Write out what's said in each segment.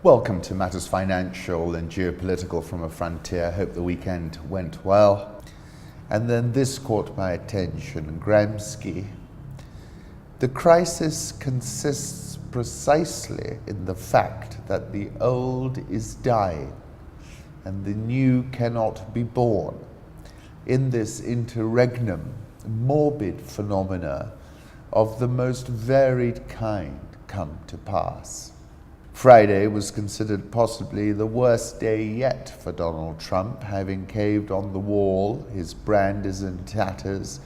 Welcome to Matters Financial and Geopolitical from a Frontier. Hope the weekend went well. And then this caught my attention, Gramsci. The crisis consists precisely in the fact that the old is dying and the new cannot be born. In this interregnum, morbid phenomena of the most varied kind come to pass. Friday was considered possibly the worst day yet for Donald Trump, having caved on the wall. His brand is in tatters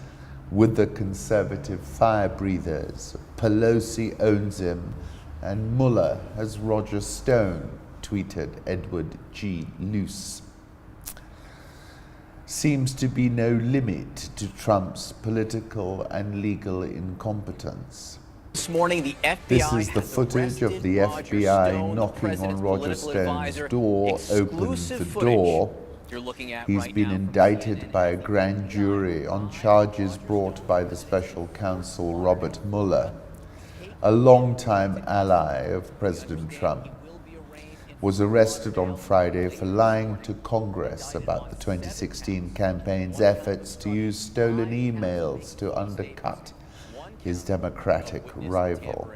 with the conservative fire breathers. Pelosi owns him, and Mueller has Roger Stone, tweeted Edward G. Luce. Seems to be no limit to Trump's political and legal incompetence. This morning, the FBI This is the footage of the FBI knocking on Roger Stone's door, opened the door. He's been indicted by a grand jury on charges brought by the special counsel Robert Mueller, a longtime ally of President Trump. Was arrested on Friday for lying to Congress about the 2016 campaign's efforts to use stolen emails to undercut his Democratic rival.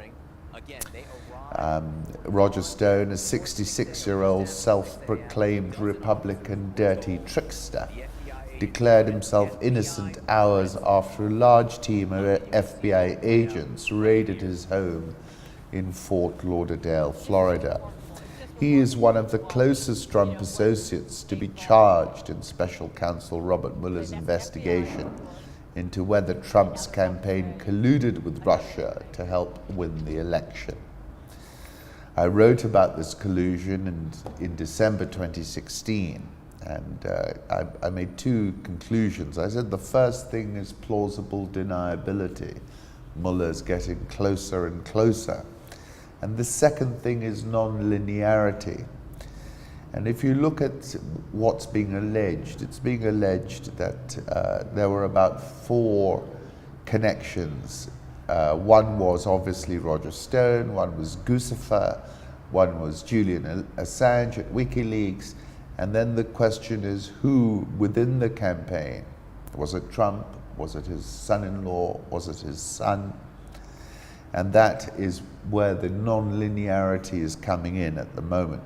Roger Stone, a 66-year-old self-proclaimed Republican dirty trickster, declared himself innocent hours after a large team of FBI agents raided his home in Fort Lauderdale, Florida. He is one of the closest Trump associates to be charged in special counsel Robert Mueller's investigation into whether Trump's campaign colluded with Russia to help win the election. I wrote about this collusion in December 2016, and I made two conclusions. I said the first thing is plausible deniability. Mueller's getting closer and closer. And the second thing is non-linearity. And if you look at what's being alleged, it's being alleged that there were about 4 connections. One was obviously Roger Stone, one was Guccifer, one was Julian Assange at WikiLeaks, and then the question is who within the campaign? Was it Trump? Was it his son-in-law? Was it his son? And that is where the non-linearity is coming in at the moment.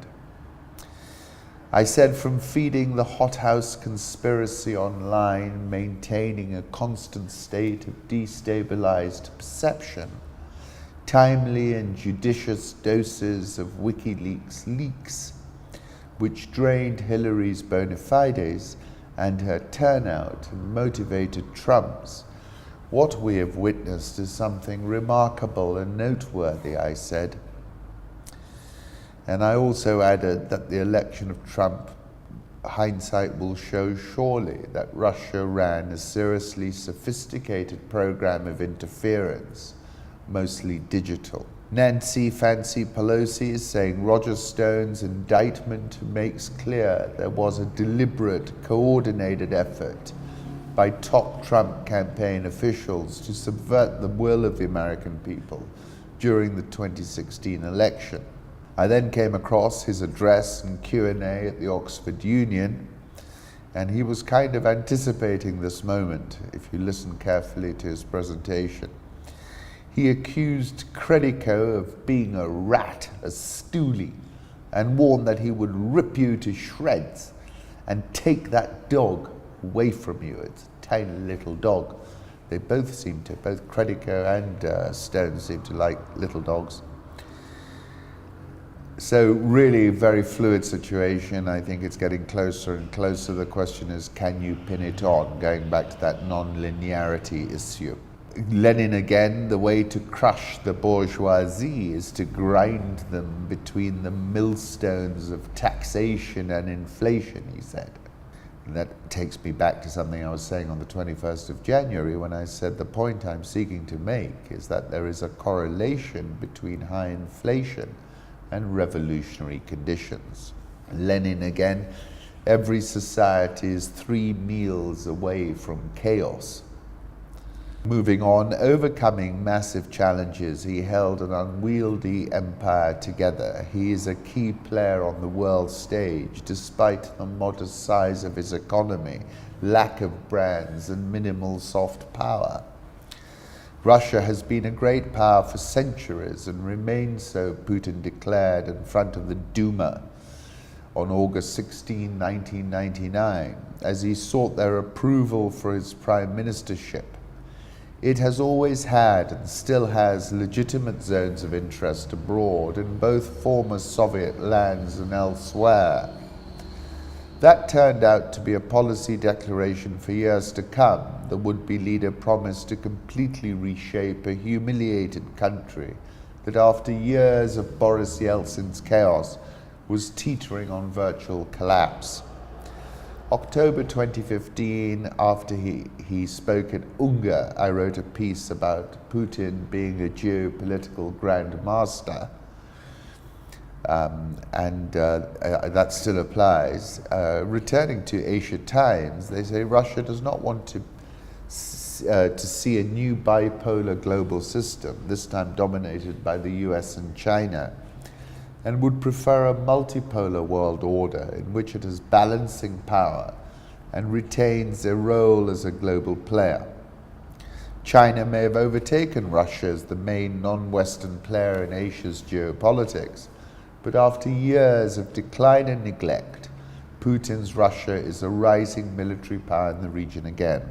I said from feeding the hothouse conspiracy online, maintaining a constant state of destabilized perception, timely and judicious doses of WikiLeaks leaks, which drained Hillary's bona fides and her turnout and motivated Trump's. What we have witnessed is something remarkable and noteworthy, I said. And I also added that the election of Trump, hindsight will show surely that Russia ran a seriously sophisticated program of interference, mostly digital. Nancy Fancy Pelosi is saying Roger Stone's indictment makes clear there was a deliberate, coordinated effort by top Trump campaign officials to subvert the will of the American people during the 2016 election. I then came across his address and Q&A at the Oxford Union, and he was kind of anticipating this moment, if you listen carefully to his presentation. He accused Credico of being a rat, a stoolie, and warned that he would rip you to shreds and take that dog away from you. It's a tiny little dog. They both Credico and Stone seem to like little dogs. So really very fluid situation. I think it's getting closer and closer. The question is, can you pin it on? Going back to that non-linearity issue. Lenin again, the way to crush the bourgeoisie is to grind them between the millstones of taxation and inflation, he said. And that takes me back to something I was saying on the 21st of January when I said the point I'm seeking to make is that there is a correlation between high inflation and revolutionary conditions. Lenin again, every society is 3 meals away from chaos. Moving on, overcoming massive challenges, he held an unwieldy empire together. He is a key player on the world stage, despite the modest size of his economy, lack of brands, and minimal soft power. Russia has been a great power for centuries and remains so, Putin declared in front of the Duma on August 16, 1999, as he sought their approval for his prime ministership. It has always had and still has legitimate zones of interest abroad in both former Soviet lands and elsewhere. That turned out to be a policy declaration for years to come. The would-be leader promised to completely reshape a humiliated country that after years of Boris Yeltsin's chaos was teetering on virtual collapse. October 2015, after he spoke at UNGA, I wrote a piece about Putin being a geopolitical grandmaster, and that still applies. Returning to Asia Times, they say Russia does not want to see a new bipolar global system, this time dominated by the US and China, and would prefer a multipolar world order in which it is balancing power and retains a role as a global player. China may have overtaken Russia as the main non-Western player in Asia's geopolitics, but after years of decline and neglect, Putin's Russia is a rising military power in the region again.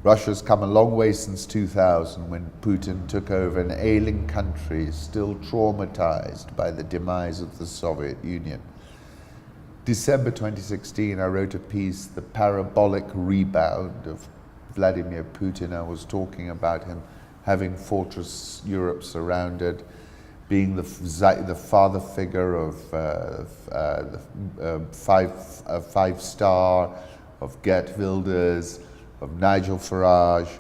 Russia's come a long way since 2000, when Putin took over an ailing country still traumatized by the demise of the Soviet Union. December 2016, I wrote a piece, The Parabolic Rebound of Vladimir Putin. I was talking about him having Fortress Europe surrounded, being the father figure of Five Star, of Geert Wilders, of Nigel Farage,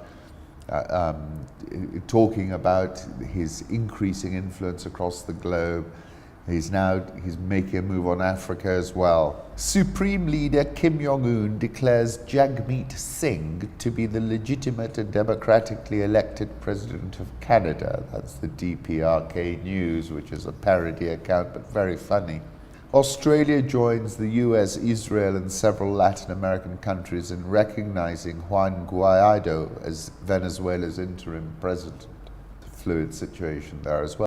talking about his increasing influence across the globe. He's making a move on Africa as well. Supreme Leader Kim Jong-Un declares Jagmeet Singh to be the legitimate and democratically elected President of Canada. That's the DPRK News, which is a parody account, but very funny. Australia joins the US, Israel, and several Latin American countries in recognizing Juan Guaido as Venezuela's interim president. A fluid situation there as well.